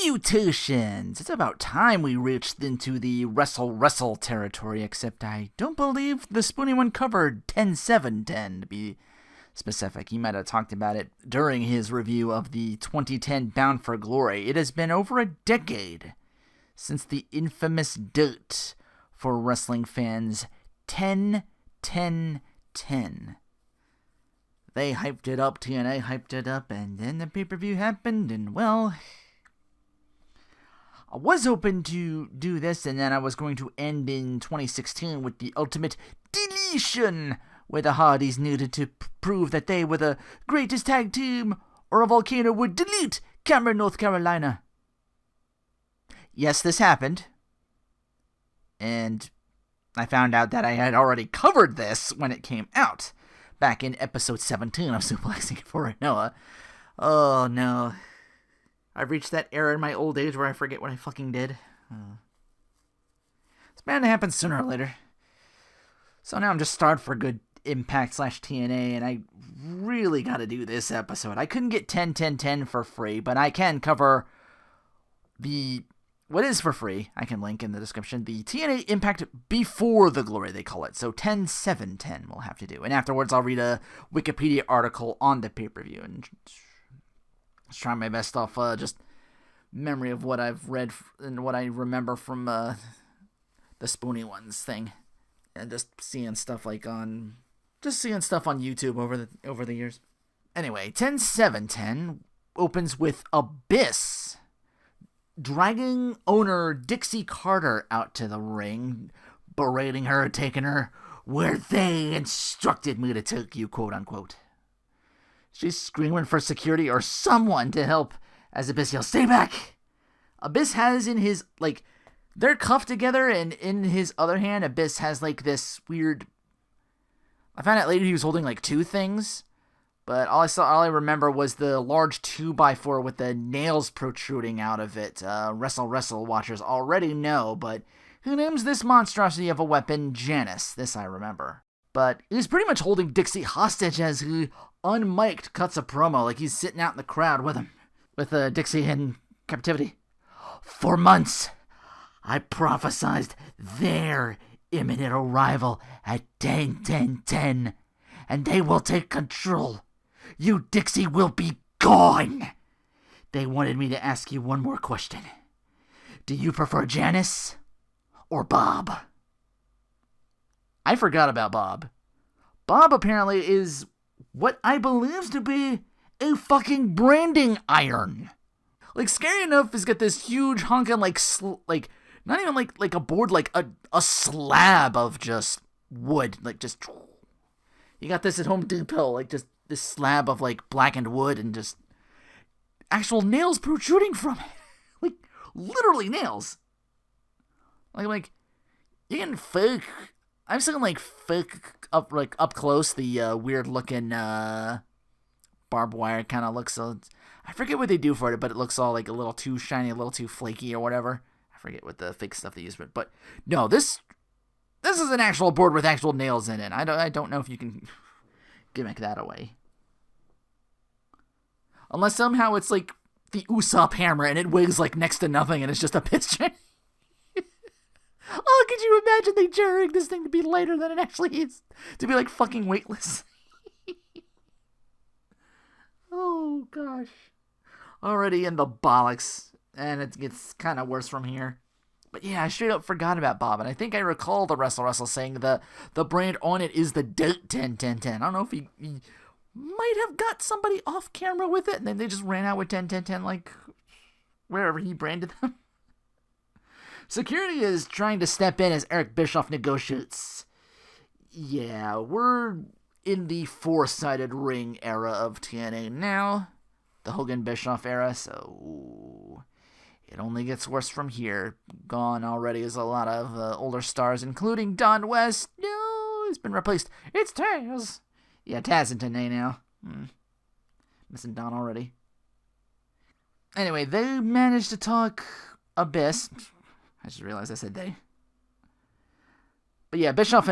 Salutations! It's about time we reached into the wrestle territory, except I don't believe the Spoony one covered 10-7-10 to be specific. He might have talked about it during his review of the 2010 Bound for Glory. It has been over a decade since the infamous date for wrestling fans, 10-10-10. They hyped it up, TNA hyped it up, and then the pay-per-view happened, and well, I was hoping to do this, and then I was going to end in 2016 with the ultimate deletion, where the Hardys needed to prove that they were the greatest tag team, or a volcano would delete Cameron, North Carolina. Yes, this happened, and I found out that I had already covered this when it came out, back in episode 17 of Suplexing4Rinoa. Oh no. I've reached that era in my old age where I forget what I fucking did. It's bound to happen sooner or later. So now I'm just starved for good Impact/TNA, and I really gotta do this episode. I couldn't get 10-10-10 for free, but I can cover what is for free, I can link in the description, the TNA Impact before the glory, they call it. So 10-7-10 we'll have to do. And afterwards I'll read a Wikipedia article on the pay-per-view and just try my best off just memory of what I've read and what I remember from the Spoony ones thing. And just seeing stuff on YouTube over the years. Anyway, 10-7-10 opens with Abyss dragging owner Dixie Carter out to the ring, berating her, taking her where they instructed me to take you, quote unquote. She's screaming for security or someone to help as Abyss yells, "Stay back!" Abyss has in his, they're cuffed together, and in his other hand, Abyss has, this weird... I found out later he was holding, two things, but all I remember was the large 2x4 with the nails protruding out of it. Wrestle watchers already know, but who names this monstrosity of a weapon Janice? This I remember. But he's pretty much holding Dixie hostage as he unmiked cuts a promo like he's sitting out in the crowd with him, with Dixie in captivity. "For months, I prophesied their imminent arrival at 10-10-10, and they will take control. You, Dixie, will be gone. They wanted me to ask you one more question. Do you prefer Janice or Bob?" I forgot about Bob. Bob apparently is what I believe to be a fucking branding iron. Scary enough, he's got this huge honking, not even like a board, a slab of just wood. You got this at Home Depot, just this slab of, blackened wood and just actual nails protruding from it. Literally nails. You can fake... I've seen, fake up close, the weird-looking, barbed wire kind of looks. So I forget what they do for it, but it looks all, a little too shiny, a little too flaky or whatever. I forget what the fake stuff they use, but no, this is an actual board with actual nails in it. I don't know if you can gimmick that away. Unless somehow it's, the Usopp hammer and it weighs, next to nothing and it's just a piston. Oh, could you imagine they jarring this thing to be lighter than it actually is? To be, fucking weightless. Oh, gosh. Already in the bollocks. And it gets kind of worse from here. But yeah, I straight up forgot about Bob. And I think I recall the Wrestle saying the brand on it is the date 10-10-10. I don't know if he might have got somebody off camera with it. And then they just ran out with 10-10-10, wherever he branded them. Security is trying to step in as Eric Bischoff negotiates. Yeah, we're in the four-sided ring era of TNA now. The Hogan-Bischoff era, so it only gets worse from here. Gone already is a lot of older stars, including Don West. No, he's been replaced. It's Taz. Yeah, Taz and TNA now. Missing Don already. Anyway, they managed to talk Abyss. I just realized I said they. But yeah, Bischoff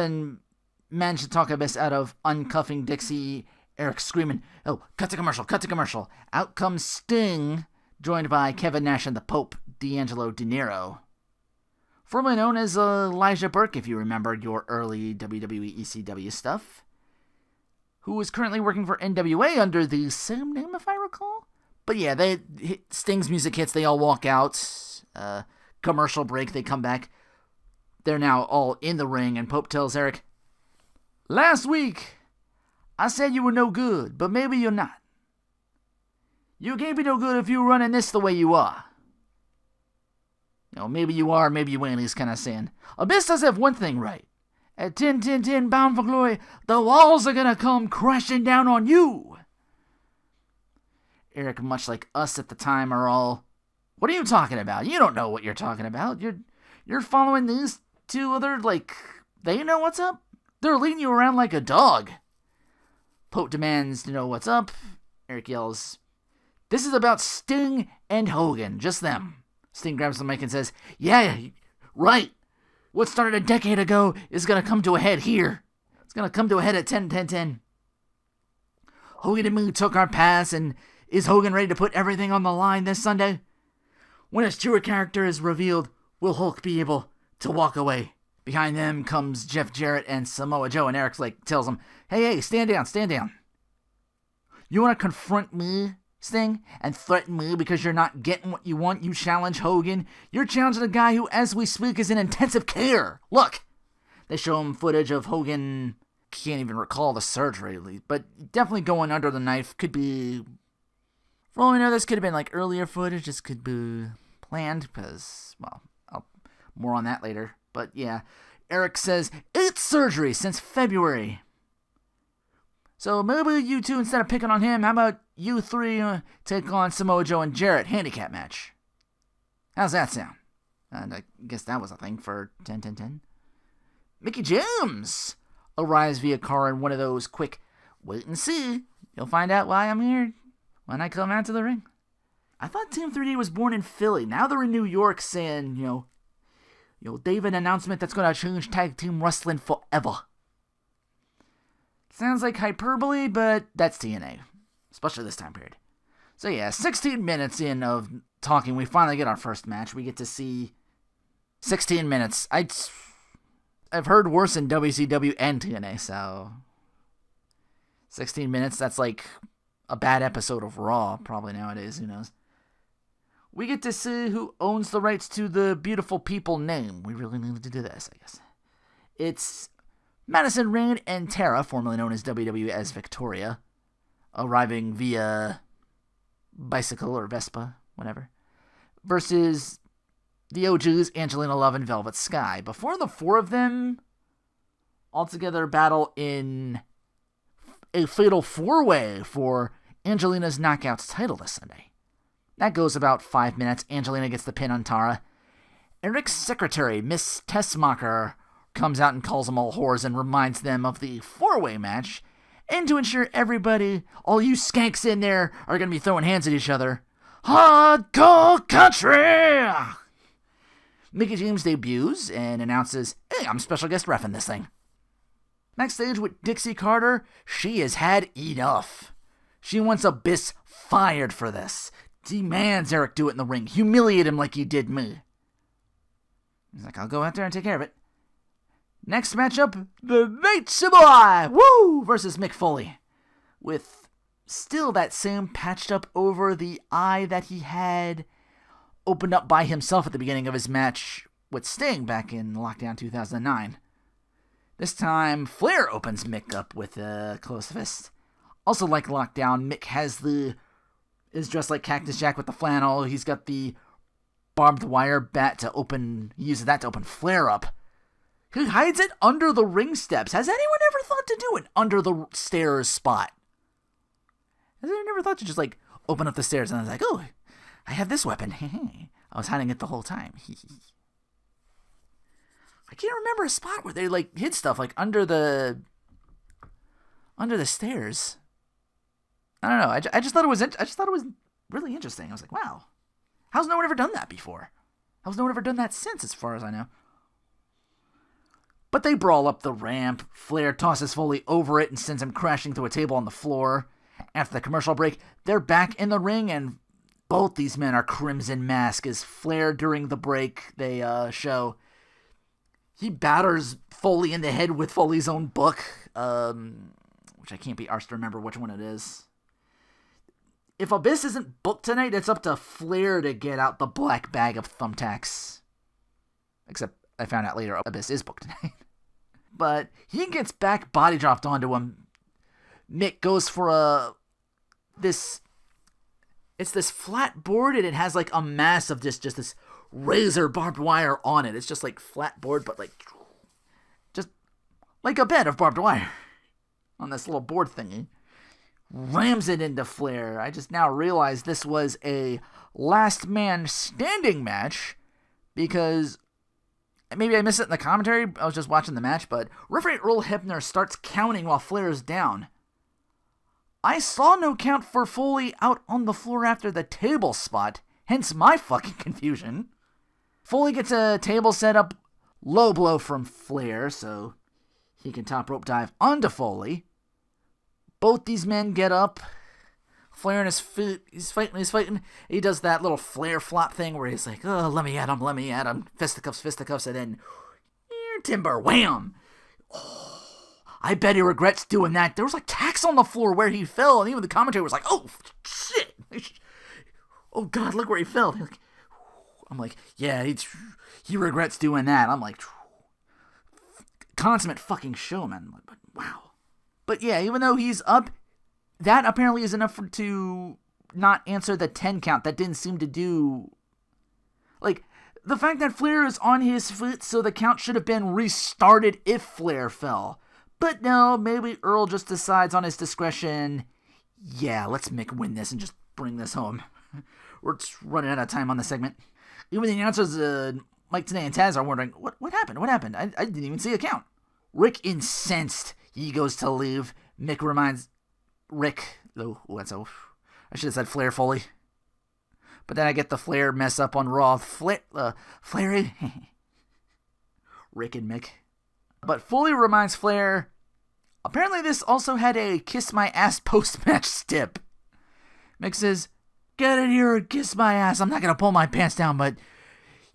managed to talk Abyss out of uncuffing Dixie. Eric screaming, "Oh, cut to commercial, cut to commercial." Out comes Sting, joined by Kevin Nash and the Pope, D'Angelo Dinero. Formerly known as Elijah Burke, if you remember your early WWE ECW stuff, who is currently working for NWA under the same name, if I recall. But yeah, Sting's music hits, they all walk out. Commercial break, they come back. They're now all in the ring, and Pope tells Eric, "Last week, I said you were no good, but maybe you're not. You can't be no good if you're running this the way you are. Maybe you are, maybe you ain't," he's kind of saying. Abyss does have one thing right. At 10-10-10 Bound for Glory, the walls are going to come crashing down on you. Eric, much like us at the time, are all, "What are you talking about? You don't know what you're talking about. You're following these two other, they know what's up? They're leading you around like a dog." Pope demands to know what's up. Eric yells, "This is about Sting and Hogan, just them." Sting grabs the mic and says, "Yeah, right. What started a decade ago is going to come to a head here. It's going to come to a head at 10-10-10. Hogan and me took our pass, and is Hogan ready to put everything on the line this Sunday? When his true character is revealed, will Hulk be able to walk away?" Behind them comes Jeff Jarrett and Samoa Joe, and Eric tells them, Hey, stand down. You want to confront me, Sting, and threaten me because you're not getting what you want? You challenge Hogan. You're challenging a guy who, as we speak, is in intensive care. Look. They show him footage of Hogan. Can't even recall the surgery, but definitely going under the knife. Could be, for all we know, this could have been earlier footage. This could be planned because, more on that later. But yeah, Eric says, 8 surgeries since February. So maybe you two, instead of picking on him, how about you three take on Samoa Joe and Jarrett handicap match? How's that sound? And I guess that was a thing for 10-10-10. Mickey James arrives via car in one of those quick, wait and see. You'll find out why I'm here when I come out to the ring. I thought Team 3D was born in Philly. Now they're in New York saying, David announcement that's going to change tag team wrestling forever. Sounds like hyperbole, but that's TNA. Especially this time period. So yeah, 16 minutes in of talking, we finally get our first match. We get to see 16 minutes. I've heard worse in WCW and TNA, so 16 minutes, that's like a bad episode of Raw, probably nowadays, who knows. We get to see who owns the rights to the Beautiful People name. We really needed to do this, I guess. It's Madison Rayne and Tara, formerly known as WWE as Victoria, arriving via bicycle or Vespa, whatever, versus the OGs, Angelina Love and Velvet Sky. Before the 4 of them altogether battle in a fatal 4-way for Angelina's Knockouts title this Sunday. That goes about 5 minutes. Angelina gets the pin on Tara. Eric's secretary, Miss Tessmacher, comes out and calls them all whores and reminds them of the 4-way match. And to ensure everybody, all you skanks in there, are going to be throwing hands at each other, Hardcore Country! Mickey James debuts and announces, Hey, I'm special guest ref in this thing. Backstage with Dixie Carter, she has had enough. She wants Abyss fired for this. Demands Eric do it in the ring. Humiliate him like he did me. He's like, I'll go out there and take care of it. Next matchup, the Nature Boy, woo, versus Mick Foley. With still that same patched up over the eye that he had opened up by himself at the beginning of his match with Sting back in Lockdown 2009. This time, Flair opens Mick up with a closed fist. Also like Lockdown, Mick is dressed like Cactus Jack with the flannel. He's got the barbed wire bat to open, he uses that to open Flair up. He hides it under the ring steps. Has anyone ever thought to do an under the stairs spot? Has anyone ever thought to just open up the stairs and I was like, oh, I have this weapon. I was hiding it the whole time. I can't remember a spot where they hid stuff under the stairs. I don't know. I just thought it was really interesting. I was like, wow, how's no one ever done that before? How's no one ever done that since, as far as I know? But they brawl up the ramp. Flair tosses Foley over it and sends him crashing through a table on the floor. After the commercial break, they're back in the ring, and Both these men are Crimson Mask. As Flair, during the break, they show, he batters Foley in the head with Foley's own book, which I can't be arsed to remember which one it is. If Abyss isn't booked tonight, it's up to Flair to get out the black bag of thumbtacks. Except I found out later Abyss is booked tonight. But he gets back body dropped onto him. Mick goes for it's this flat board, and it has like a mass of just this razor barbed wire on it. It's just like flat board, but just like a bed of barbed wire on this little board thingy. Rams it into Flair. I just now realized this was a last man standing match, because maybe I missed it in the commentary. I was just watching the match, but referee Earl Hebner starts counting while Flair is down. I saw no count for Foley out on the floor after the table spot, hence my fucking confusion. Foley gets a table set up, low blow from Flair, so he can top rope dive onto Foley. Both these men get up. Flair on his feet, he's fighting. He does that little Flair flop thing where he's like, oh, let me at him. Fisticuffs, and then timber, wham! Oh, I bet he regrets doing that. There was like tacks on the floor where he fell, and even the commentator was like, oh, shit. Oh, God, look where he fell. I'm like, yeah, he regrets doing that. I'm like, consummate fucking showman. But wow. But yeah, even though he's up, that apparently is enough to not answer the 10 count. That didn't seem to do... Like, the fact that Flair is on his feet, so the count should have been restarted if Flair fell. But no, maybe Earl just decides on his discretion, yeah, let's Mick win this and just bring this home. We're just running out of time on the segment. Even the announcers, Mike Tenay and Taz, are wondering, what happened? What happened? I didn't even see a count. Rick incensed. He goes to leave. Mick reminds Rick. I should have said Flair Foley. But then I get the Flair mess up on Raw. Flairy. Rick and Mick. But Foley reminds Flair, apparently this also had a kiss my ass post-match stip. Mick says, get in here and kiss my ass. I'm not going to pull my pants down, but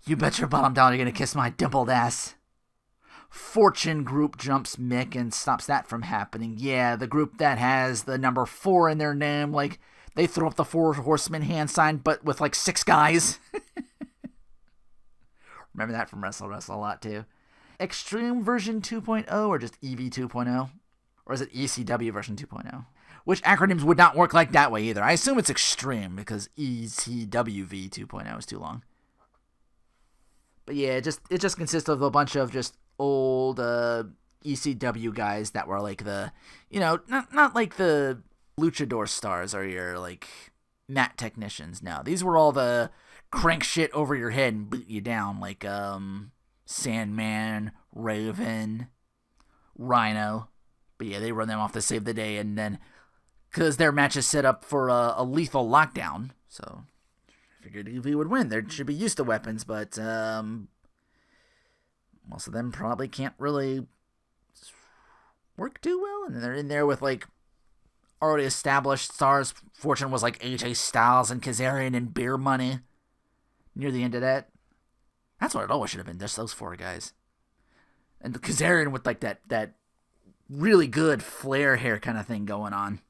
you bet your bottom dollar you're going to kiss my dimpled ass. Fortune Group jumps Mick and stops that from happening. Yeah, the group that has the number 4 in their name, like, they throw up the 4 horsemen hand sign, but with like 6 guys. Remember that from Wrestle a lot too. Extreme version 2.0 or just EV 2.0? Or is it ECW version 2.0? Which acronyms would not work like that way either. I assume it's Extreme because ECWV 2.0 is too long. But yeah, it just consists of a bunch of just old ECW guys that were like the, not like the luchador stars or your like mat technicians. No, these were all the crank shit over your head and beat you down, like Sandman, Raven, Rhino. But yeah, they run them off to save the day, and then because their match is set up for a lethal lockdown, so I figured EV would win. They should be used to weapons, but most of them probably can't really work too well, and they're in there with like already established stars. Fortune was like AJ Styles and Kazarian and Beer Money near the end of that. That's what it always should have been, just those 4 guys. And the Kazarian with like that really good Flair hair kind of thing going on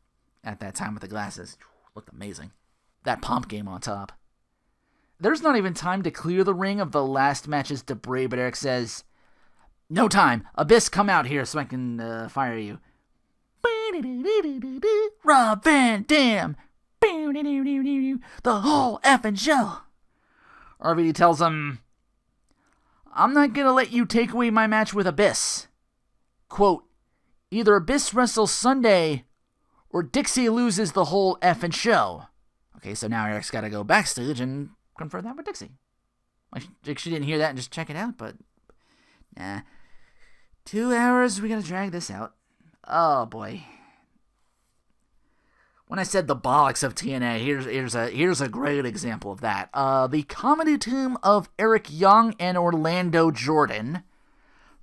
at that time with the glasses. Looked amazing. That pomp game on top. There's not even time to clear the ring of the last match's debris, but Eric says, no time. Abyss, come out here so I can fire you. Rob Van Dam. The whole effing show. RVD tells him, I'm not going to let you take away my match with Abyss. Quote, either Abyss wrestles Sunday or Dixie loses the whole effing show. Okay, so now Eric's got to go backstage and confirm that with Dixie. She didn't hear that and just check it out, but nah. 2 hours, we got to drag this out. Oh, boy. When I said the bollocks of TNA, here's a great example of that. The comedy team of Eric Young and Orlando Jordan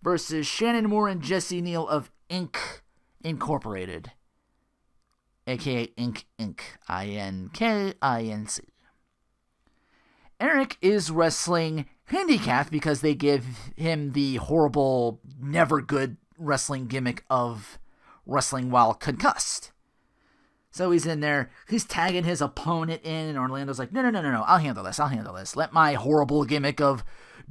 versus Shannon Moore and Jesse Neal of Inc. Incorporated, aka Inc. Inc. INKINC. Eric is wrestling handicapped because they give him the horrible, never good wrestling gimmick of wrestling while concussed. So he's in there, he's tagging his opponent in, and Orlando's like, no, I'll handle this. Let my horrible gimmick of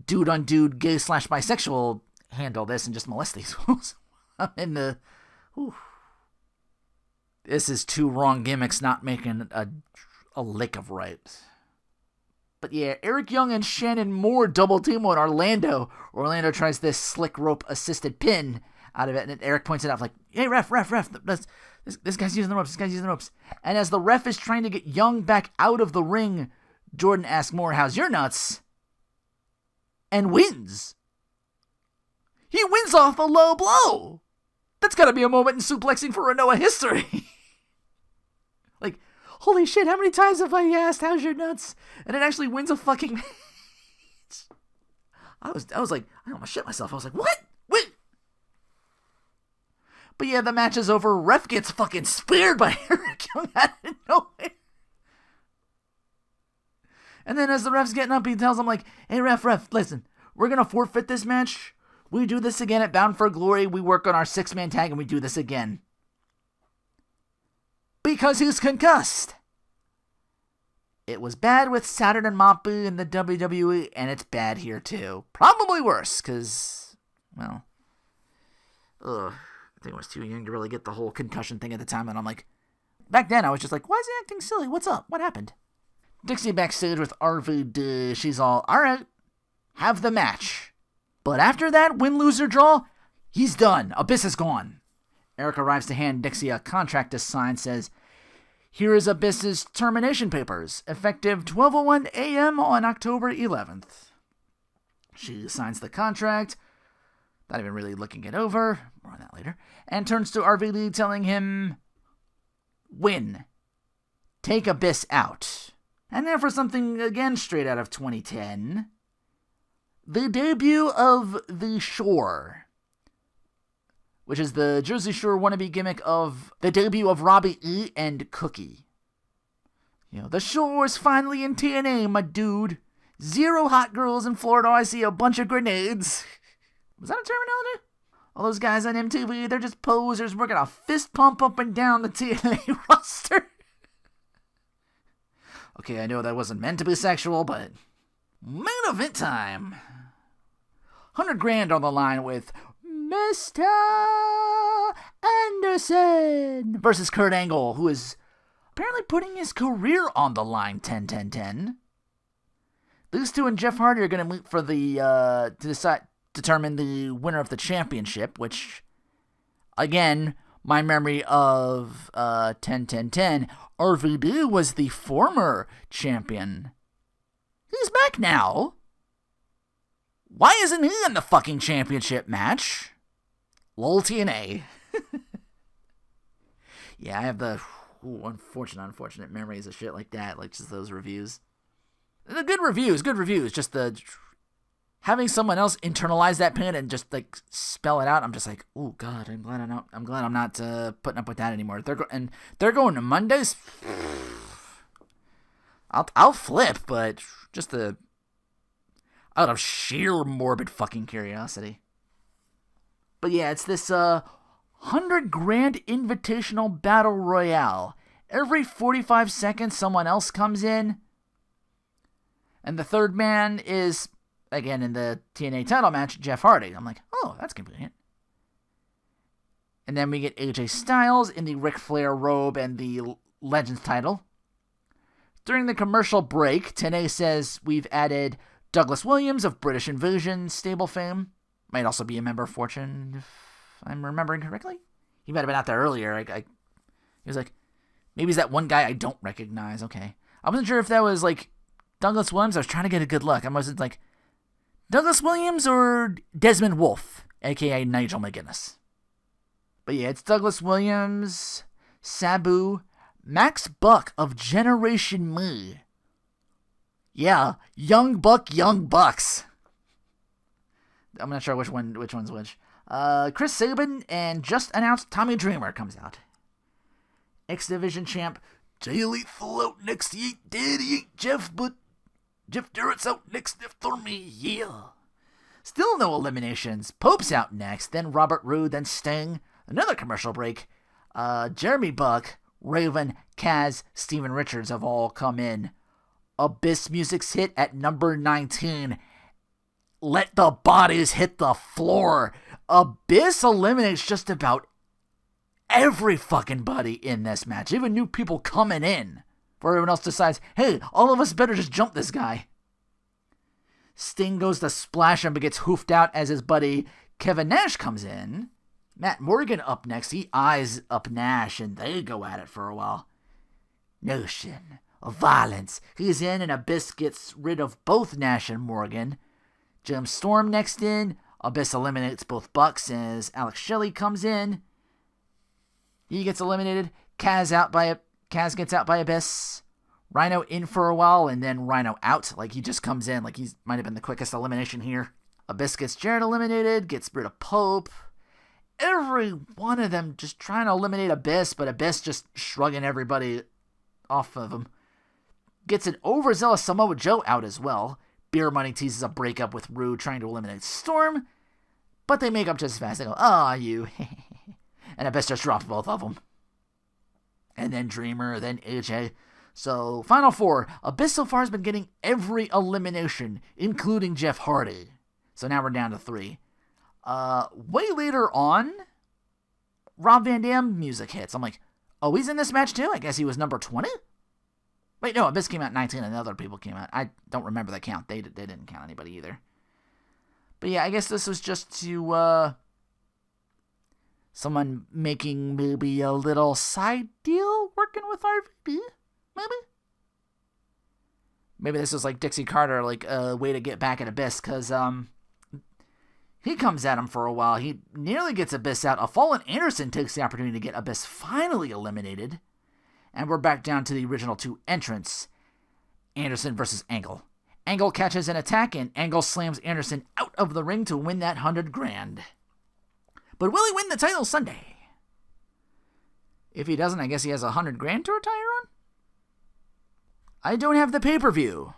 dude on dude, gay / bisexual handle this and just molest these fools. I'm in the... Whew. This is two wrong gimmicks not making a lick of right. But yeah, Eric Young and Shannon Moore double team on Orlando. Orlando tries this slick rope assisted pin out of it, and Eric points it out like, hey, ref, this guy's using the ropes. And as the ref is trying to get Young back out of the ring, Jordan asks Moore, how's your nuts? And wins. He wins off a low blow. That's gotta be a moment in Suplexing4Rinoa history. Like, holy shit, how many times have I asked, how's your nuts? And it actually wins a fucking match. I was like, I almost shit myself. I was like, what? Wait. But yeah, the match is over. Ref gets fucking speared by Eric Young out of nowhere. And then as the ref's getting up, he tells him like, hey, ref, listen, we're going to forfeit this match. We do this again at Bound for Glory. We work on our 6-man tag and we do this again. Because he's concussed. It was bad with Saturn and Mapu in the WWE, and it's bad here too. Probably worse, because, well, I think I was too young to really get the whole concussion thing at the time, and I'm like, back then I was just like, why is he acting silly? What's up? What happened? Dixie backstage with RVD. She's all right, have the match. But after that win, lose, or draw, he's done. Abyss is gone. Eric arrives to hand Dixie a contract to sign, says, here is Abyss's termination papers, effective 12:01 a.m. on October 11th. She signs the contract, not even really looking it over, more on that later, and turns to RVD telling him, win. Take Abyss out. And then for something again straight out of 2010, the debut of The Shore, which is the Jersey Shore wannabe gimmick of the debut of Robbie E. and Cookie. You know, The Shore is finally in TNA, my dude. 0 hot girls in Florida, I see a bunch of grenades. Was that a terminology? All those guys on MTV, they're just posers working a fist pump up and down the TNA roster. Okay, I know that wasn't meant to be sexual, but main event time. $100,000 on the line with Mr. Anderson versus Kurt Angle, who is apparently putting his career on the line. 10-10-10. These two and Jeff Hardy are going to meet for the to determine the winner of the championship, which, again, my memory of 10-10-10, RVD was the former champion. He's back now. Why isn't he in the fucking championship match? Lol TNA. Yeah, I have the unfortunate memories of shit like that, like just those reviews. The good reviews. Just the having someone else internalize that pain and just like spell it out. I'm just like, oh god, I'm glad I'm not putting up with that anymore. They're going to Mondays. I'll flip, but just out of sheer morbid fucking curiosity. But yeah, it's this $100,000 invitational battle royale. Every 45 seconds, someone else comes in, and the third man is, again, in the TNA title match, Jeff Hardy. I'm like, oh, that's convenient. And then we get AJ Styles in the Ric Flair robe and the Legends title. During the commercial break, TNA says we've added Douglas Williams of British Invasion stable fame. Might also be a member of Fortune, if I'm remembering correctly. He might have been out there earlier. He was like, maybe he's that one guy I don't recognize. Okay. I wasn't sure if that was like Douglas Williams. I was trying to get a good look. I wasn't like Douglas Williams or Desmond Wolfe, a.k.a. Nigel McGuinness. But yeah, it's Douglas Williams, Sabu, Max Buck of Generation Me. Yeah, Young Buck, Young Bucks. I'm not sure which one's which. Chris Sabin and just announced Tommy Dreamer comes out. X Division champ Jay Lethal out next. He ain't dead, he ain't Jeff, but Jeff Jarrett's out next after me, yeah. Still no eliminations. Pope's out next, then Robert Roode, then Sting. Another commercial break. Jeremy Buck, Raven, Kaz, Steven Richards have all come in. Abyss Music's hit at number 19. Let the bodies hit the floor. Abyss eliminates just about every fucking body in this match. Even new people coming in. Before everyone else decides, hey, all of us better just jump this guy. Sting goes to splash him but gets hoofed out as his buddy Kevin Nash comes in. Matt Morgan up next. He eyes up Nash and they go at it for a while. Notion of violence. He's in and Abyss gets rid of both Nash and Morgan. Jim Storm next in. Abyss eliminates both Bucks as Alex Shelley comes in. He gets eliminated. Kaz gets out by Abyss. Rhino in for a while, and then Rhino out. Like, he just comes in. Like, he might have been the quickest elimination here. Abyss gets Jarrett eliminated, gets rid of Pope. Every one of them just trying to eliminate Abyss, but Abyss just shrugging everybody off of him. Gets an overzealous Samoa Joe out as well. Beer Money teases a breakup with Rude trying to eliminate Storm, but they make up just as fast. They go, you. And Abyss just drops both of them. And then Dreamer, then AJ. So, Final Four. Abyss so far has been getting every elimination, including Jeff Hardy. So now we're down to 3. Way later on, Rob Van Dam music hits. I'm like, oh, he's in this match too? I guess he was number 20? Wait, no, Abyss came out 19 and other people came out. I don't remember the count. They didn't count anybody either. But yeah, I guess this was just to, someone making maybe a little side deal working with RVD? Maybe this was like Dixie Carter, like a way to get back at Abyss, because he comes at him for a while. He nearly gets Abyss out. A fallen Anderson takes the opportunity to get Abyss finally eliminated. And we're back down to the original 2 entrants. Anderson versus Angle. Angle catches an attack, and Angle slams Anderson out of the ring to win that $100,000. But will he win the title Sunday? If he doesn't, I guess he has $100,000 to retire on? I don't have the pay-per-view.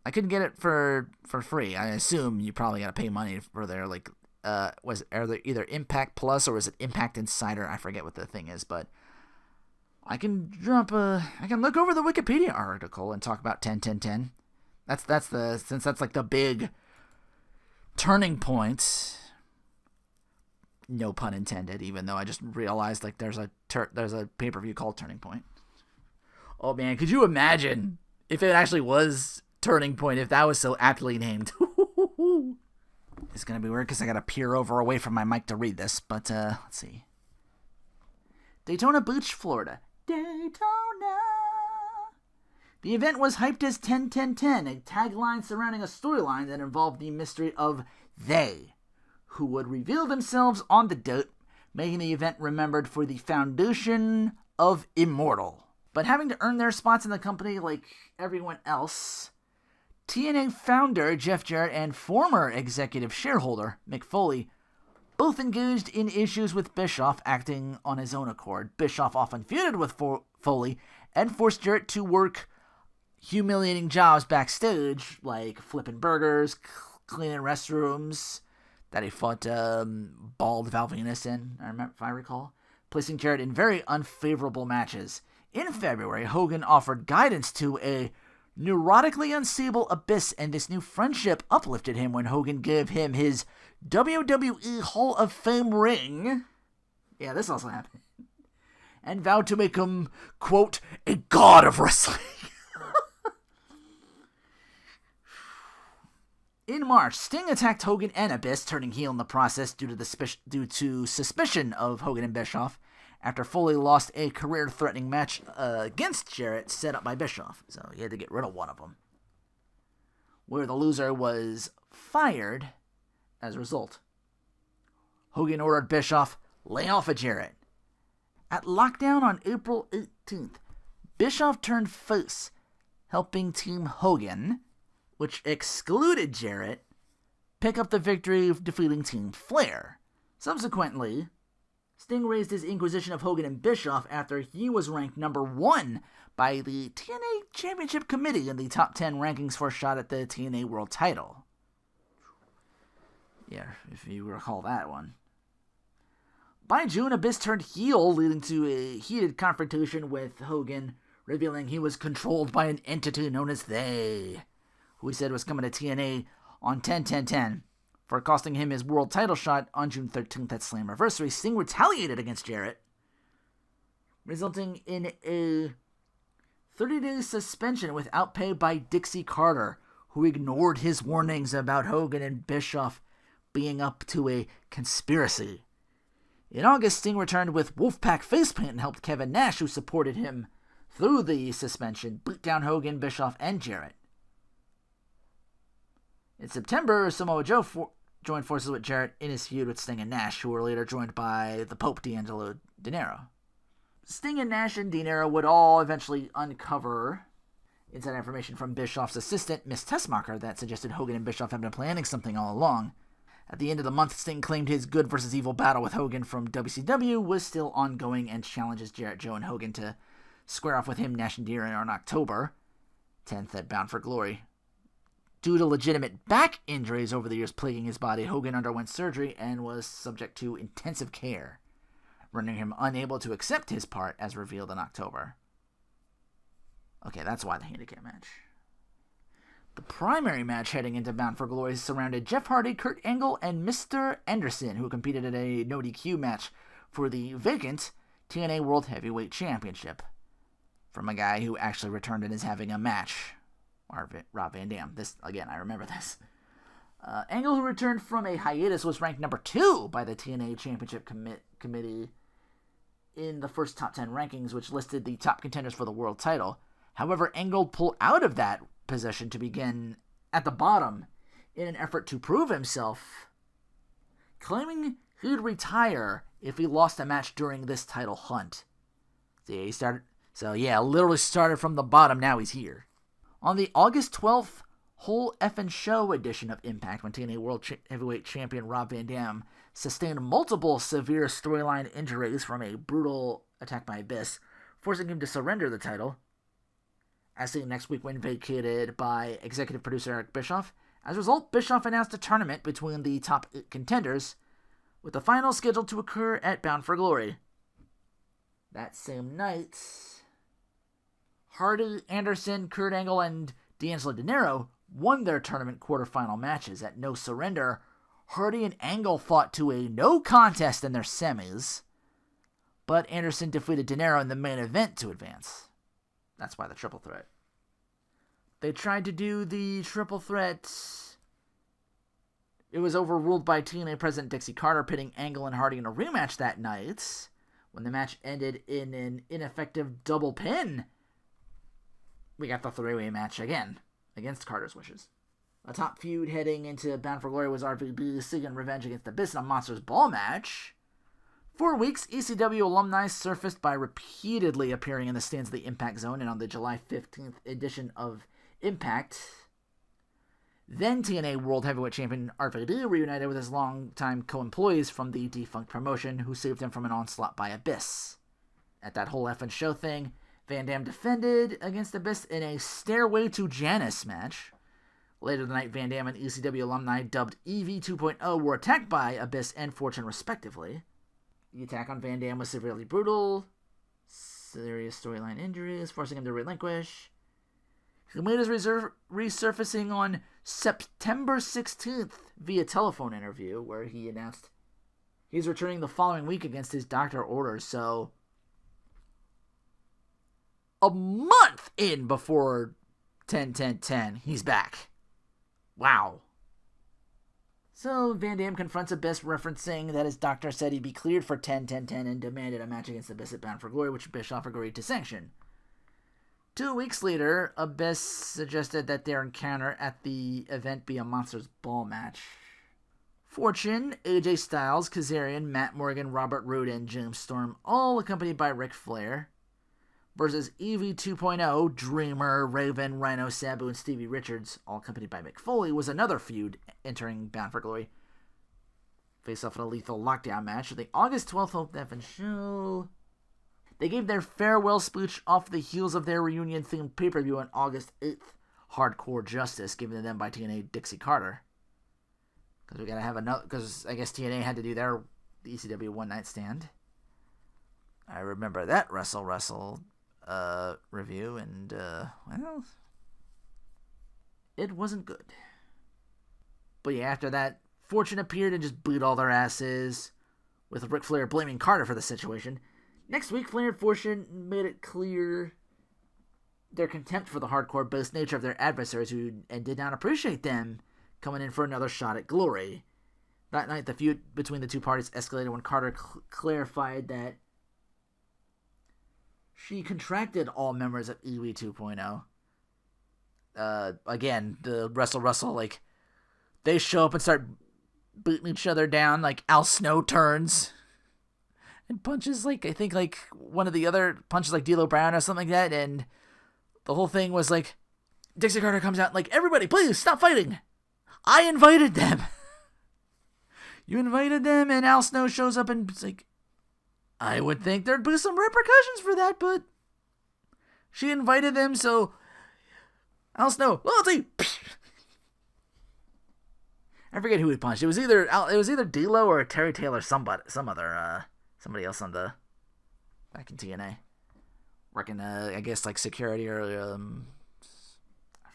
I couldn't get it for free. I assume you probably got to pay money for their, like, are there either Impact Plus or is it Impact Insider? I forget what the thing is, but I can look over the Wikipedia article and talk about 10-10-10. Since that's like the big turning point. No pun intended, even though I just realized like there's a pay-per-view called Turning Point. Oh man, could you imagine if it actually was Turning Point, if that was so aptly named? It's gonna be weird because I gotta peer away from my mic to read this, but let's see. Daytona Beach, Florida. Daytona. The event was hyped as 10-10-10, a tagline surrounding a storyline that involved the mystery of they, who would reveal themselves on the date, making the event remembered for the foundation of Immortal. But having to earn their spots in the company like everyone else, TNA founder Jeff Jarrett and former executive shareholder Mick Foley both engaged in issues with Bischoff, acting on his own accord. Bischoff often feuded with Foley and forced Jarrett to work humiliating jobs backstage, like flipping burgers, cleaning restrooms, that he fought Bald Val Venus in, if I recall, placing Jarrett in very unfavorable matches. In February, Hogan offered guidance to a neurotically unstable Abyss, and this new friendship uplifted him when Hogan gave him his WWE Hall of Fame ring. Yeah, this also happened. And vowed to make him, quote, a god of wrestling. In March, Sting attacked Hogan and Abyss, turning heel in the process due to suspicion of Hogan and Bischoff, after Foley lost a career-threatening match against Jarrett set up by Bischoff, so he had to get rid of one of them, where the loser was fired as a result. Hogan ordered Bischoff, lay off of Jarrett. At Lockdown on April 18th, Bischoff turned face, helping Team Hogan, which excluded Jarrett, pick up the victory, defeating Team Flair. Subsequently, Sting raised his inquisition of Hogan and Bischoff after he was ranked number 1 by the TNA Championship Committee in the top 10 rankings for a shot at the TNA World title. Yeah, if you recall that one. By June, Abyss turned heel, leading to a heated confrontation with Hogan, revealing he was controlled by an entity known as They, who he said was coming to TNA on 10-10-10. For costing him his world title shot on June 13th at Slammiversary, Sting retaliated against Jarrett, resulting in a 30-day suspension without pay by Dixie Carter, who ignored his warnings about Hogan and Bischoff being up to a conspiracy. In August, Sting returned with Wolfpack facepaint and helped Kevin Nash, who supported him through the suspension, beat down Hogan, Bischoff, and Jarrett. In September, Samoa Joe joined forces with Jarrett in his feud with Sting and Nash, who were later joined by the Pope D'Angelo Dinero. Sting and Nash and Dinero would all eventually uncover inside information from Bischoff's assistant, Miss Tessmacher, that suggested Hogan and Bischoff had been planning something all along. At the end of the month, Sting claimed his good versus evil battle with Hogan from WCW was still ongoing and challenges Jarrett, Joe, and Hogan to square off with him, Nash, and Dinero on October 10th at Bound for Glory. Due to legitimate back injuries over the years plaguing his body, Hogan underwent surgery and was subject to intensive care, rendering him unable to accept his part as revealed in October. Okay, that's why the handicap match. The primary match heading into Bound for Glory surrounded Jeff Hardy, Kurt Angle, and Mr. Anderson, who competed in a no DQ match for the vacant TNA World Heavyweight Championship from a guy who actually returned and is having a match. Rob Van Dam. This, again, I remember this. Angle, who returned from a hiatus, was ranked number 2 by the TNA Championship Committee in the first top 10 rankings, which listed the top contenders for the world title. However, Angle pulled out of that position to begin at the bottom in an effort to prove himself, claiming he'd retire if he lost a match during this title hunt. Literally started from the bottom, now he's here. On the August 12th whole effing show edition of Impact, when TNA World Heavyweight Champion Rob Van Dam sustained multiple severe storyline injuries from a brutal attack by Abyss, forcing him to surrender the title, as seen next week when vacated by executive producer Eric Bischoff. As a result, Bischoff announced a tournament between the top 8 contenders, with the final scheduled to occur at Bound for Glory. That same night, Hardy, Anderson, Kurt Angle, and D'Angelo Dinero won their tournament quarterfinal matches. At No Surrender, Hardy and Angle fought to a no contest in their semis, but Anderson defeated Dinero in the main event to advance. That's why the triple threat. They tried to do the triple threat. It was overruled by TNA President Dixie Carter, pitting Angle and Hardy in a rematch that night, when the match ended in an ineffective double pin. We got the three-way match again, against Carter's wishes. A top feud heading into Bound for Glory was RVD seeking revenge against Abyss in a Monsters Ball match. For weeks, ECW alumni surfaced by repeatedly appearing in the stands of the Impact Zone and on the July 15th edition of Impact. Then TNA World Heavyweight Champion RVD reunited with his longtime co-employees from the defunct promotion, who saved him from an onslaught by Abyss. At that whole effing show thing, Van Dam defended against Abyss in a Stairway to Janice match. Later the night, Van Dam and ECW alumni dubbed EV 2.0 were attacked by Abyss and Fortune respectively. The attack on Van Dam was severely brutal, serious storyline injuries, forcing him to relinquish. He made his resurfacing on September 16th via telephone interview, where he announced he's returning the following week against his doctor orders, so a month in before 10-10-10, he's back. Wow. So Van Dam confronts Abyss, referencing that his doctor said he'd be cleared for 10-10-10 and demanded a match against Abyss at Bound for Glory, which Bischoff agreed to sanction. 2 weeks later, Abyss suggested that their encounter at the event be a Monsters Ball match. Fortune, AJ Styles, Kazarian, Matt Morgan, Robert Roode, and James Storm, all accompanied by Ric Flair, versus EV 2.0, Dreamer, Raven, Rhino, Sabu, and Stevie Richards, all accompanied by Mick Foley, was another feud entering Bound for Glory. Face off in a lethal lockdown match at the August 12th Hope Effin show. They gave their farewell speech off the heels of their reunion-themed pay-per-view on August 8th, Hardcore Justice, given to them by TNA Dixie Carter. Because we gotta have another, because I guess TNA had to do their ECW One Night Stand. I remember that Wrestle review, and, well, it wasn't good. But yeah, after that, Fortune appeared and just beat all their asses, with Ric Flair blaming Carter for the situation. Next week, Flair and Fortune made it clear their contempt for the hardcore-based nature of their adversaries and did not appreciate them coming in for another shot at glory. That night, the feud between the two parties escalated when Carter clarified that she contracted all members of EV 2.0. Again, the Wrestle, like, they show up and start beating each other down, like Al Snow turns and punches, like, I think, like, one of the other punches, like, D'Lo Brown or something like that, and the whole thing was, like, Dixie Carter comes out, like, everybody, please, stop fighting! I invited them! You invited them, and Al Snow shows up and it's like, I would think there'd be some repercussions for that, but she invited them, so Al Snow, loyalty! I forget who he punched. It was either D'Lo or Terry Taylor, somebody else on the back in TNA, working I guess like security or I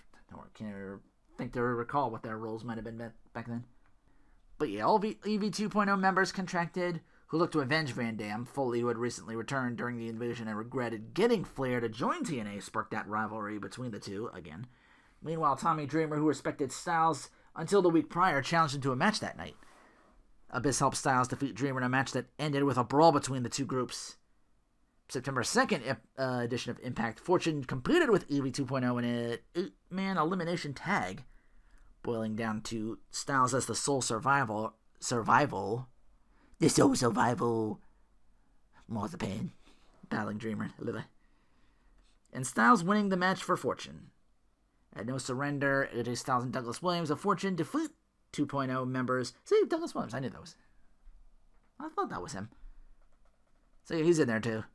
can't think to recall what their roles might have been back then. But yeah, all EV 2.0 members contracted who looked to avenge Van Dam. Foley, who had recently returned during the invasion and regretted getting Flair to join TNA, sparked that rivalry between the two again. Meanwhile, Tommy Dreamer, who respected Styles until the week prior, challenged him to a match that night. Abyss helped Styles defeat Dreamer in a match that ended with a brawl between the two groups. September 2nd edition of Impact, Fortune competed with EV 2.0 in an 8-man elimination tag, boiling down to Styles as the sole survival. The sole survival. More the pain. Battling Dreamer. And Styles winning the match for Fortune. At No Surrender, AJ Styles and Douglas Williams of Fortune defeat 2.0 members. See, Douglas Williams, I thought that was him. So yeah, he's in there too.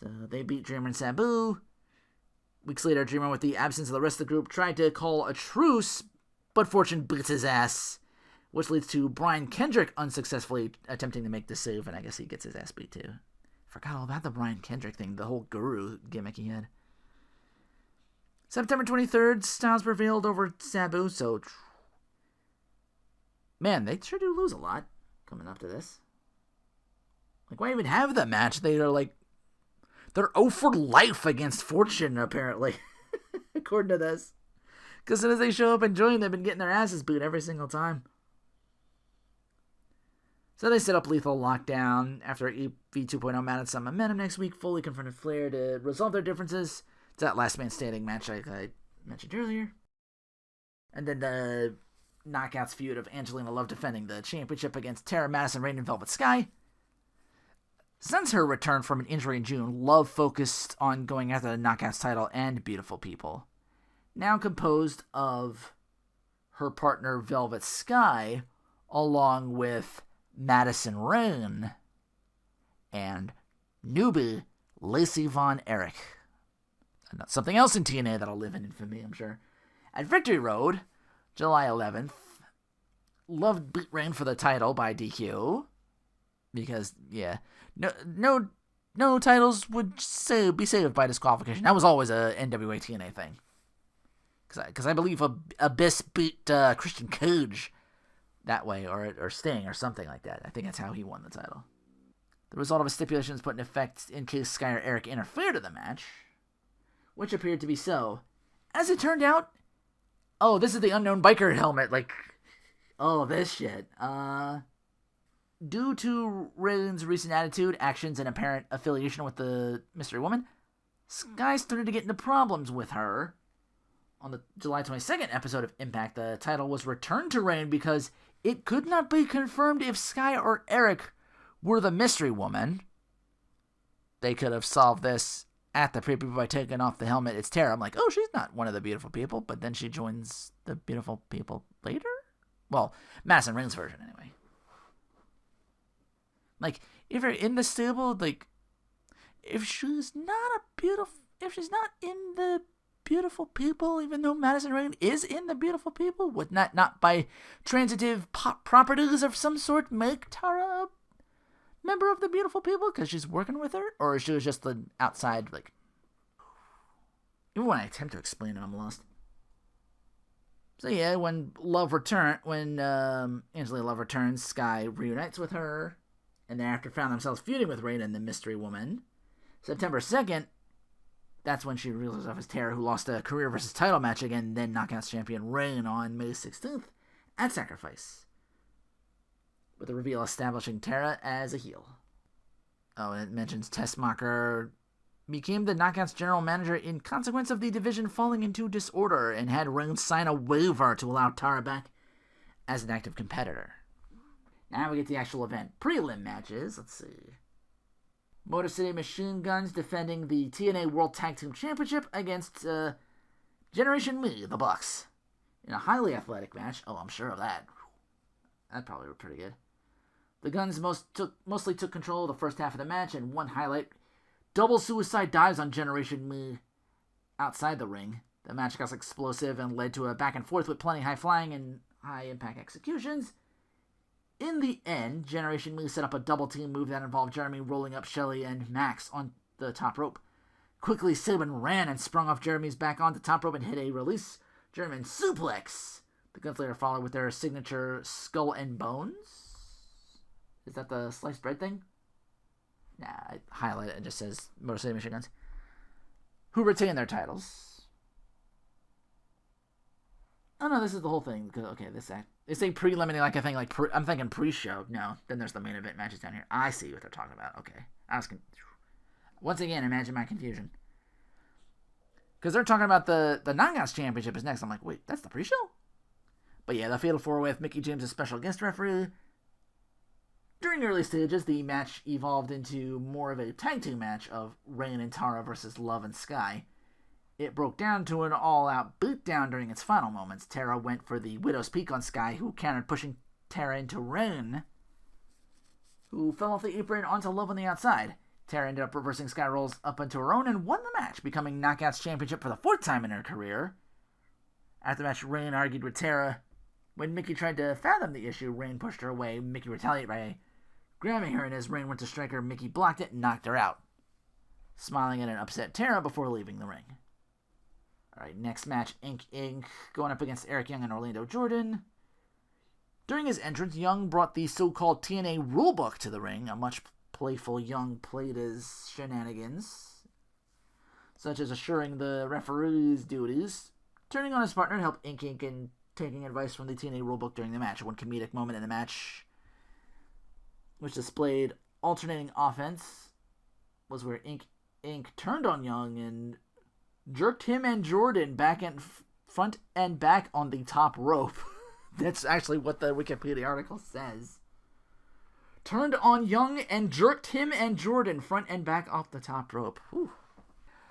So they beat Dreamer and Sabu. Weeks later, Dreamer, with the absence of the rest of the group, tried to call a truce, but Fortune beats his ass, which leads to Brian Kendrick unsuccessfully attempting to make the save, and I guess he gets his ass beat too. Forgot all about the Brian Kendrick thing, the whole guru gimmick he had. September 23rd, Styles prevailed over Sabu, so man, they sure do lose a lot coming up to this. Like, why even have the match? They're 0 for life against Fortune, apparently, according to this. Because as soon as they show up and join, they've been getting their asses beat every single time. So they set up Lethal Lockdown. After EV 2.0 mounted some momentum next week, Foley confronted Flair to resolve their differences. It's that last man standing match I mentioned earlier. And then the Knockouts feud of Angelina Love defending the championship against Tara Madison Rain and Velvet Sky. Since her return from an injury in June, Love focused on going after the Knockouts title and Beautiful People. Now composed of her partner Velvet Sky, along with Madison Rain and newbie Lacey Von Erich. Something else in TNA that'll live in infamy, I'm sure. At Victory Road, July 11th, Love beat Rain for the title by DQ. Because, yeah, no titles would be saved by disqualification. That was always a NWA TNA thing. Because I believe Abyss beat Christian Cage that way, or Sting, or something like that. I think that's how he won the title. The result of a stipulation is put in effect in case Sky or Eric interfered in the match, which appeared to be so. As it turned out, this is the unknown biker helmet, this shit. Due to Raven's recent attitude, actions, and apparent affiliation with the Mystery Woman, Sky started to get into problems with her. On the July 22nd episode of Impact, the title was returned to Rain because it could not be confirmed if Sky or Eric were the Mystery Woman. They could have solved this at the preview by taking off the helmet. It's Tara. I'm like, she's not one of the Beautiful People, but then she joins the Beautiful People later? Well, Madison Rain's version, anyway. If you're in the stable, if she's not in the beautiful people, even though Madison Rayne is in the beautiful people, would not by transitive properties of some sort make Tara a member of the beautiful people because she's working with her, or she was just the outside, like. Even when I attempt to explain it, I'm lost. So yeah, when Angela Love returns, Sky reunites with her, and thereafter found themselves feuding with Rain and the Mystery Woman. September 2nd, that's when she reveals herself as Tara, who lost a career versus title match again, then Knockouts champion Rain on May 16th at Sacrifice, with the reveal establishing Tara as a heel. Oh, and it mentions Tessmacher became the Knockouts general manager in consequence of the division falling into disorder and had Reigns sign a waiver to allow Tara back as an active competitor. Now we get the actual event. Prelim matches. Let's see. Motor City Machine Guns defending the TNA World Tag Team Championship against Generation Me, the Bucks, in a highly athletic match. Oh, I'm sure of that. That probably was pretty good. The Guns mostly took control of the first half of the match, and one highlight: double suicide dives on Generation Me outside the ring. The match got explosive and led to a back and forth with plenty high flying and high impact executions. In the end, Generation Me set up a double team move that involved Jeremy rolling up Shelly and Max on the top rope. Quickly, Sabin ran and sprung off Jeremy's back on the top rope and hit a release German suplex. The Guns later followed with their signature skull and bones. Is that the sliced bread thing? Nah, I highlight it and it just says Motor City Machine Guns, who retain their titles. Oh no, this is the whole thing. Okay, it's a preliminary, like I think, I'm thinking pre-show. No, then there's the main event matches down here. I see what they're talking about. Okay, once again, imagine my confusion, because they're talking about the Knockouts Championship is next. I'm like, wait, that's the pre-show. But yeah, the Fatal 4-Way with Mickie James as special guest referee. During the early stages, the match evolved into more of a tag team match of Rain and Tara versus Love and Sky. It broke down to an all-out beatdown during its final moments. Tara went for the Widow's Peak on Sky, who countered, pushing Tara into Rain, who fell off the apron onto Love on the outside. Tara ended up reversing Sky rolls up into her own and won the match, becoming Knockouts Championship for the 4th time in her career. After the match, Rain argued with Tara. When Mickie tried to fathom the issue, Rain pushed her away. Mickie retaliated by grabbing her, and as Rain went to strike her, Mickie blocked it and knocked her out, smiling at an upset Tara before leaving the ring. Alright, next match, Inc. going up against Eric Young and Orlando Jordan. During his entrance, Young brought the so-called TNA rulebook to the ring. A much playful Young played his shenanigans, such as assuring the referee's duties, turning on his partner to help Inc. and taking advice from the TNA rulebook during the match. One comedic moment in the match, which displayed alternating offense, was where Inc. turned on Young and jerked him and Jordan back and front and back on the top rope. That's actually what the Wikipedia article says. Turned on Young and jerked him and Jordan front and back off the top rope. Whew.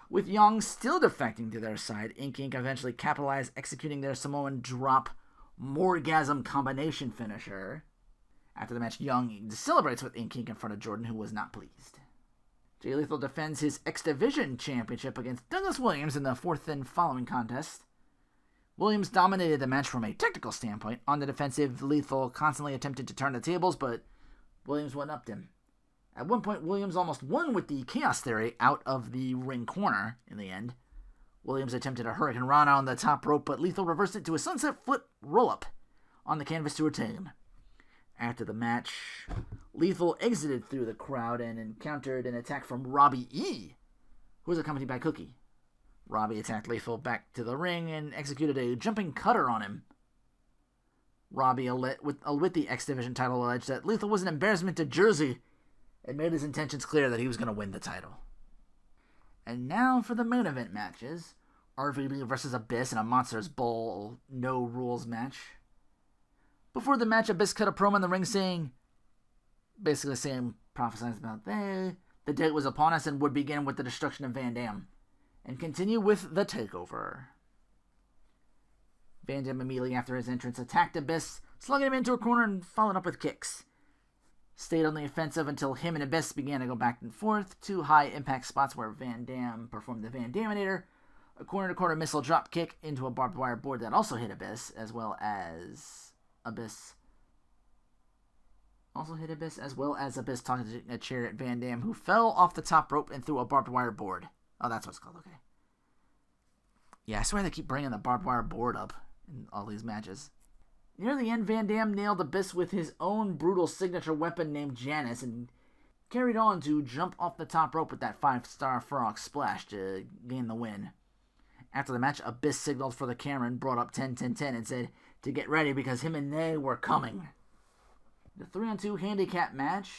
With Young still defecting to their side, Inc. eventually capitalized, executing their Samoan drop Morgasm combination finisher. After the match, Young celebrates with Inc. in front of Jordan, who was not pleased. Jay Lethal defends his X Division Championship against Douglas Williams in the 4th and following contest. Williams dominated the match from a technical standpoint. On the defensive, Lethal constantly attempted to turn the tables, but Williams one-upped him. At one point, Williams almost won with the Chaos Theory out of the ring corner in the end. Williams attempted a Hurricane Rana on the top rope, but Lethal reversed it to a Sunset Flip roll-up on the canvas to retain. After the match, Lethal exited through the crowd and encountered an attack from Robbie E., who was accompanied by Cookie. Robbie attacked Lethal back to the ring and executed a jumping cutter on him. Robbie, with the X Division title, alleged that Lethal was an embarrassment to Jersey and made his intentions clear that he was going to win the title. And now for the main event matches. RVD versus Abyss in a Monsters Bowl no rules match. Before the match, Abyss cut a promo in the ring saying, prophesying about the date was upon us and would begin with the destruction of Van Dam, and continue with the takeover. Van Dam immediately after his entrance attacked Abyss, slugging him into a corner and followed up with kicks. stayed on the offensive until him and Abyss began to go back and forth. 2 high-impact spots where Van Dam performed the Van Daminator. A corner-to-corner missile drop kick into a barbed wire board that also hit Abyss, as well as Abyss talking to a chair at Van Dam, who fell off the top rope and threw a barbed wire board. Oh, that's what it's called, okay. Yeah, I swear they keep bringing the barbed wire board up in all these matches. Near the end, Van Dam nailed Abyss with his own brutal signature weapon named Janice and carried on to jump off the top rope with that 5-star frog splash to gain the win. After the match, Abyss signaled for the camera and brought up 10-10-10 and said to get ready because him and they were coming. The 3-on-2 handicap match,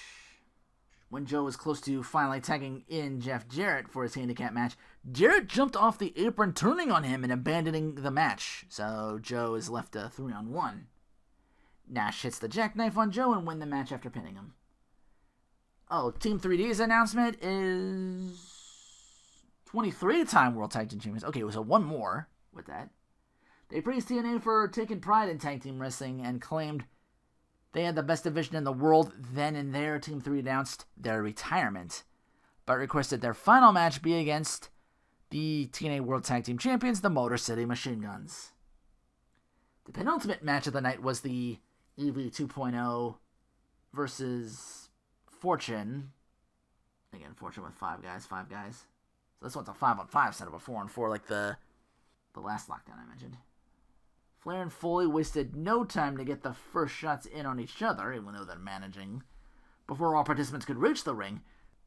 when Joe was close to finally tagging in Jeff Jarrett for his handicap match, Jarrett jumped off the apron, turning on him and abandoning the match. So Joe is left a 3-on-1. Nash hits the jackknife on Joe and win the match after pinning him. Oh, Team 3D's announcement is 23-time World Tag Team Champions. Okay, so one more with that. They praised TNA for taking pride in tag team wrestling and claimed they had the best division in the world. Then and there, Team 3 announced their retirement, but requested their final match be against the TNA World Tag Team Champions, the Motor City Machine Guns. The penultimate match of the night was the EV 2.0 versus Fortune. Again, Fortune with 5 guys. So this one's a 5-on-5 instead of a 4-on-4 like the last lockdown I mentioned. Flair and Foley wasted no time to get the first shots in on each other, even though they're managing, before all participants could reach the ring.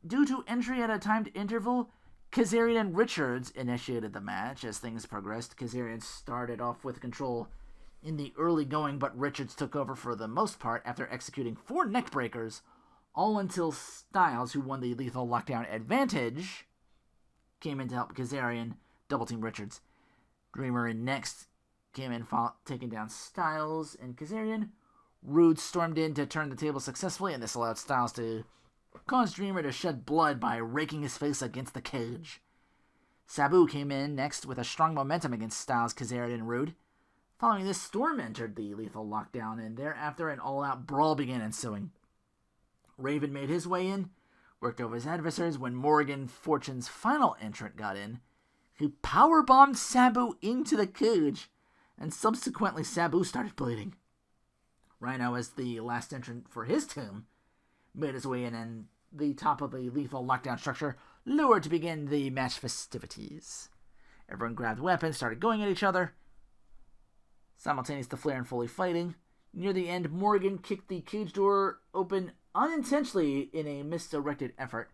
Due to entry at a timed interval, Kazarian and Richards initiated the match. As things progressed, Kazarian started off with control in the early going, but Richards took over for the most part after executing 4 neck breakers, all until Styles, who won the Lethal Lockdown advantage, came in to help Kazarian double-team Richards. Dreamer in next came in taking down Styles and Kazarian. Rude stormed in to turn the table successfully, and this allowed Styles to cause Dreamer to shed blood by raking his face against the cage. Sabu came in next with a strong momentum against Styles, Kazarian, and Rude. Following this, Storm entered the Lethal Lockdown, and thereafter an all-out brawl began ensuing. Raven made his way in, worked over his adversaries when Morgan, Fortune's final entrant, got in. He powerbombed Sabu into the cage, and subsequently Sabu started bleeding. Rhino, as the last entrant for his team, made his way in, and the top of the Lethal Lockdown structure lowered to begin the match festivities. Everyone grabbed weapons, started going at each other. Simultaneous to Flair and Foley fighting. Near the end, Morgan kicked the cage door open unintentionally in a misdirected effort.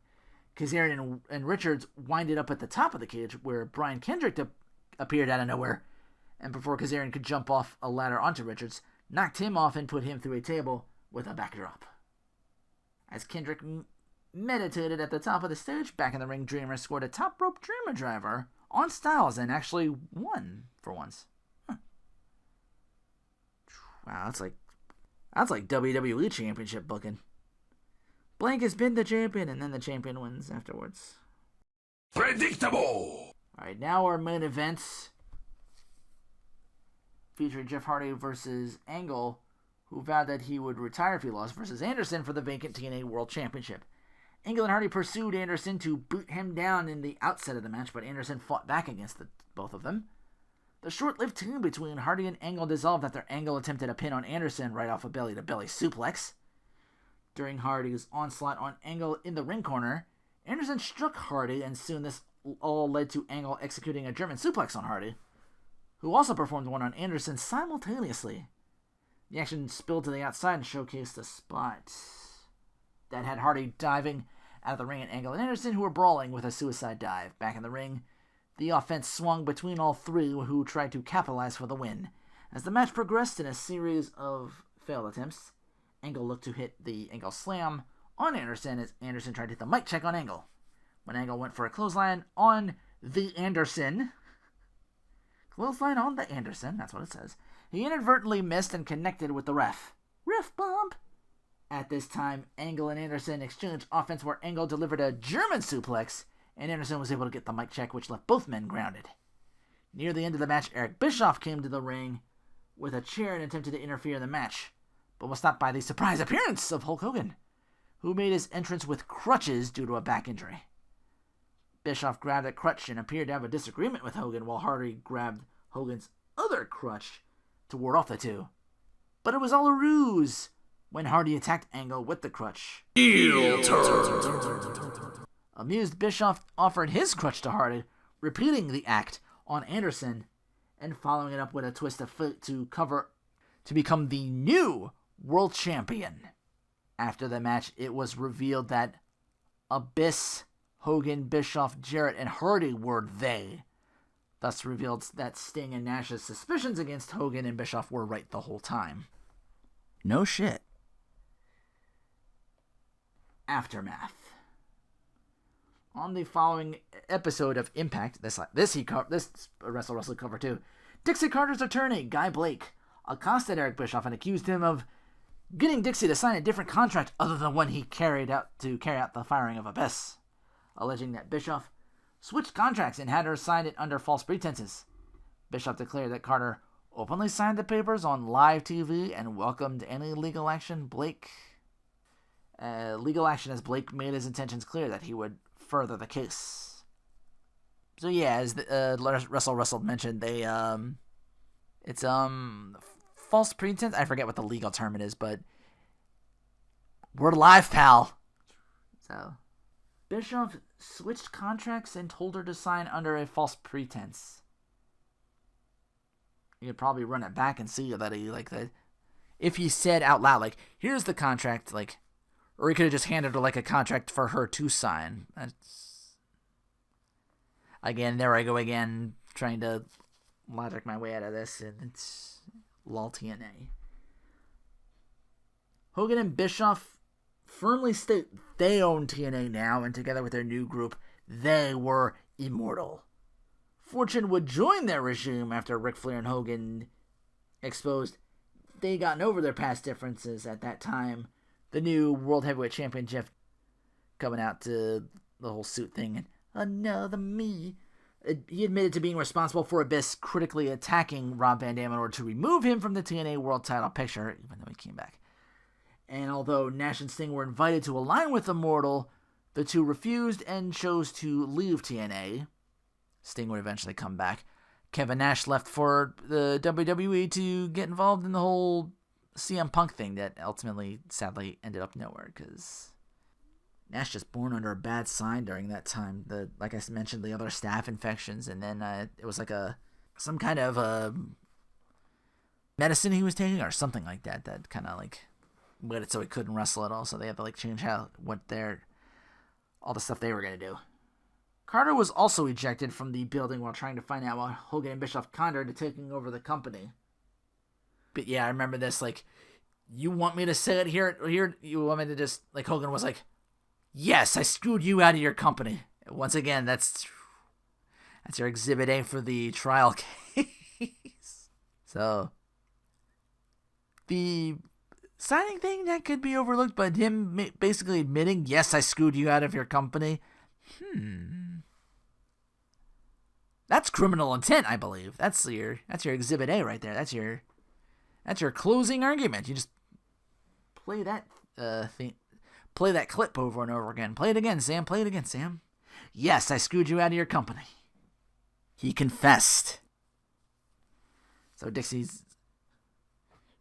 Kazarian and Richards winded up at the top of the cage, where Brian Kendrick appeared out of nowhere, and before Kazarian could jump off a ladder onto Richards, knocked him off and put him through a table with a backdrop. As Kendrick meditated at the top of the stage, back in the ring, Dreamer scored a top rope Dreamer driver on Styles and actually won for once. Wow, that's like WWE Championship booking. Blank has been the champion, and then the champion wins afterwards. Predictable! Alright, now our main event, featuring Jeff Hardy versus Angle, who vowed that he would retire if he lost, versus Anderson for the vacant TNA World Championship. Angle and Hardy pursued Anderson to boot him down in the outset of the match, but Anderson fought back against both of them. The short-lived team between Hardy and Angle dissolved after Angle attempted a pin on Anderson right off a belly-to-belly suplex. During Hardy's onslaught on Angle in the ring corner, Anderson struck Hardy, and soon this all led to Angle executing a German suplex on Hardy, who also performed one on Anderson simultaneously. The action spilled to the outside and showcased a spot that had Hardy diving out of the ring at Angle and Anderson, who were brawling with a suicide dive. Back in the ring, the offense swung between all three, who tried to capitalize for the win. As the match progressed in a series of failed attempts, Angle looked to hit the Angle Slam on Anderson as Anderson tried to hit the mic check on Angle. When Angle went for a clothesline on the Anderson, that's what it says, he inadvertently missed and connected with the ref. Ref bump! At this time, Angle and Anderson exchanged offense where Angle delivered a German suplex, and Anderson was able to get the mic check, which left both men grounded. Near the end of the match, Eric Bischoff came to the ring with a chair and attempted to interfere in the match, but was stopped by the surprise appearance of Hulk Hogan. who made his entrance with crutches due to a back injury. Bischoff grabbed a crutch and appeared to have a disagreement with Hogan, while Hardy grabbed Hogan's other crutch to ward off the two. But it was all a ruse when Hardy attacked Angle with the crutch. Heel turn. Amused, Bischoff offered his crutch to Hardy, repeating the act on Anderson and following it up with a twist of fate to become the new world champion. After the match, it was revealed that Abyss, Hogan, Bischoff, Jarrett, and Hardy were they. Thus revealed that Sting and Nash's suspicions against Hogan and Bischoff were right the whole time. No shit. Aftermath. On the following episode of Impact, this Wrestle cover too, Dixie Carter's attorney, Guy Blake, accosted Eric Bischoff and accused him of getting Dixie to sign a different contract other than one he carried out to carry out the firing of Abyss, alleging that Bischoff switched contracts and had her sign it under false pretenses. Bischoff declared that Carter openly signed the papers on live TV and welcomed any legal action as Blake made his intentions clear that he would further the case. So yeah, as Wrestle mentioned, they it's false pretense. I forget what the legal term it is, but we're live, pal. So Bischoff switched contracts and told her to sign under a false pretense. You could probably run it back and see that if he said out loud, like, here's the contract, like, or he could have just handed her, like, a contract for her to sign. Again, there I go again, trying to logic my way out of this, and it's lol TNA. Hogan and Bischoff firmly state they own TNA now, and together with their new group, they were immortal. Fortune would join their regime after Ric Flair and Hogan exposed they gotten over their past differences at that time. The new World Heavyweight Champion Jeff coming out to the whole suit thing and another me. He admitted to being responsible for Abyss critically attacking Rob Van Dam in order to remove him from the TNA World title picture, even though he came back. And although Nash and Sting were invited to align with Immortal, the two refused and chose to leave TNA. Sting would eventually come back. Kevin Nash left for the WWE to get involved in the whole CM Punk thing that ultimately, sadly, ended up nowhere because Nash just born under a bad sign during that time. Like I mentioned, the other staph infections, and then it was like some kind of medicine he was taking or something like that kind of like made it so he couldn't wrestle at all. So they had to like change all the stuff they were gonna do. Carter was also ejected from the building while trying to find out why Hogan and Bischoff conned her into taking over the company. But yeah, I remember this, like, you want me to say it here? You want me to just, like, Hogan was like, yes, I screwed you out of your company. Once again, that's your Exhibit A for the trial case. So, the signing thing, that could be overlooked, but him basically admitting, yes, I screwed you out of your company. That's criminal intent, I believe. That's your Exhibit A right there. That's your closing argument. You just play that play that clip over and over again. Play it again, Sam. Play it again, Sam. Yes, I screwed you out of your company. He confessed. So Dixie's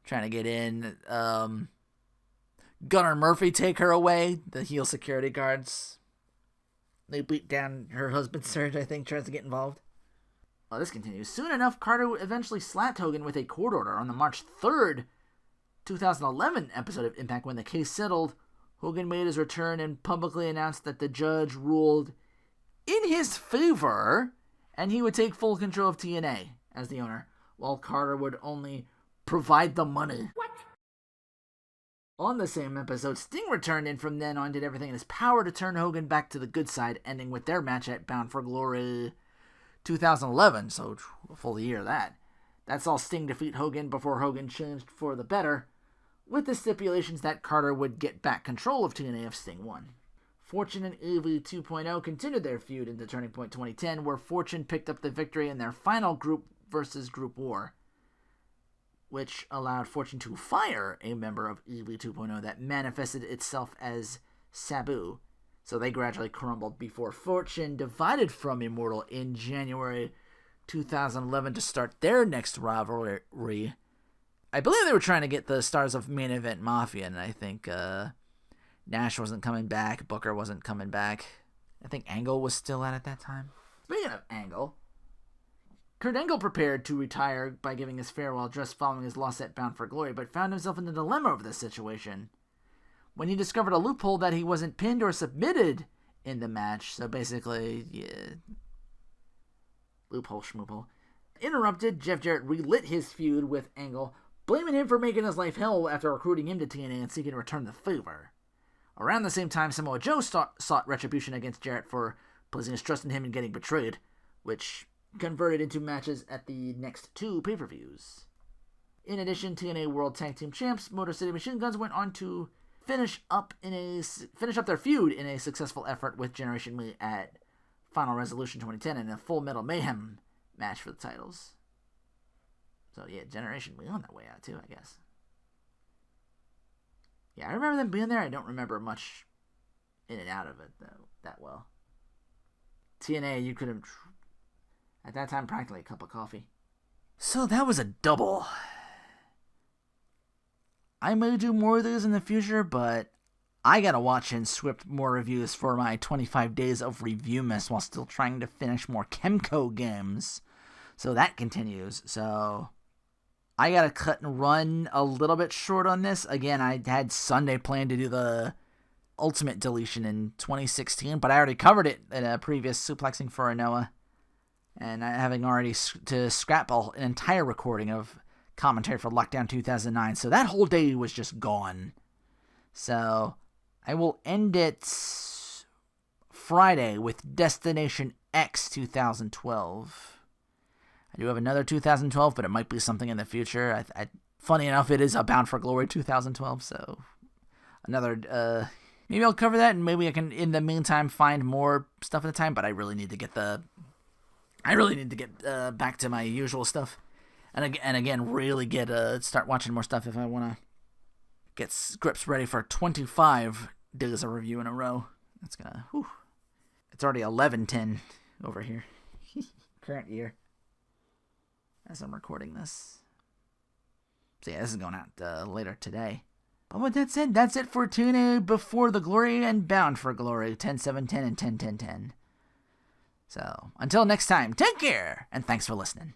trying to get in. Gunnar Murphy take her away. The heel security guards. They beat down her husband, Serge, I think, tries to get involved. Well, this continues. Soon enough, Carter eventually slapped Hogan with a court order on the March 3rd, 2011 episode of Impact. When the case settled, Hogan made his return and publicly announced that the judge ruled in his favor and he would take full control of TNA as the owner, while Carter would only provide the money. What? On the same episode, Sting returned and from then on did everything in his power to turn Hogan back to the good side, ending with their match at Bound for Glory 2011, so a full year of that. That saw Sting defeat Hogan before Hogan changed for the better, with the stipulations that Carter would get back control of TNA if Sting won. Fortune and EV 2.0 continued their feud into Turning Point 2010, where Fortune picked up the victory in their final group versus group war, which allowed Fortune to fire a member of EV 2.0 that manifested itself as Sabu. So they gradually crumbled before fortune divided from Immortal in January 2011 to start their next rivalry. I believe they were trying to get the stars of Main Event Mafia, and I think Nash wasn't coming back, Booker wasn't coming back. I think Angle was still at that time. Speaking of Angle, Kurt Angle prepared to retire by giving his farewell address following his loss at Bound for Glory, but found himself in a dilemma over this situation when he discovered a loophole that he wasn't pinned or submitted in the match. So basically, yeah, loophole schmoophole. Interrupted, Jeff Jarrett relit his feud with Angle, blaming him for making his life hell after recruiting him to TNA and seeking to return the favor. Around the same time, Samoa Joe sought retribution against Jarrett for placing his trust in him and getting betrayed, which converted into matches at the next 2 pay-per-views. In addition, TNA World Tag Team Champs Motor City Machine Guns went on to finish up their feud in a successful effort with Generation Me at Final Resolution 2010 in a Full Metal Mayhem match for the titles. So yeah, Generation Me on that way out too, I guess. Yeah, I remember them being there. I don't remember much in and out of it though that well. TNA, you could have at that time practically a cup of coffee. So that was a double. I may do more of these in the future, but I gotta watch and script more reviews for my 25 days of review miss while still trying to finish more Kemco games. So that continues. So I gotta cut and run a little bit short on this. Again, I had Sunday planned to do the Ultimate Deletion in 2016, but I already covered it in a previous Suplexing4Rinoa. And having already to scrap an entire recording of commentary for Lockdown 2009, so that whole day was just gone. So I will end it Friday with Destination X 2012. I do have another 2012, but it might be something in the future. Funny enough, it is a Bound for Glory 2012, so another, maybe I'll cover that, and maybe I can, in the meantime, find more stuff at the time, but I really need to get back to my usual stuff. And again, really start watching more stuff if I want to get scripts ready for 25 days of review in a row. That's gonna, whew. It's already 11:10 over here. Current year. As I'm recording this. So yeah, this is going out later today. But with that said, that's it for TNA Before the Glory and Bound for Glory, 10/7/10 and 10/10/10. So, until next time, take care, and thanks for listening.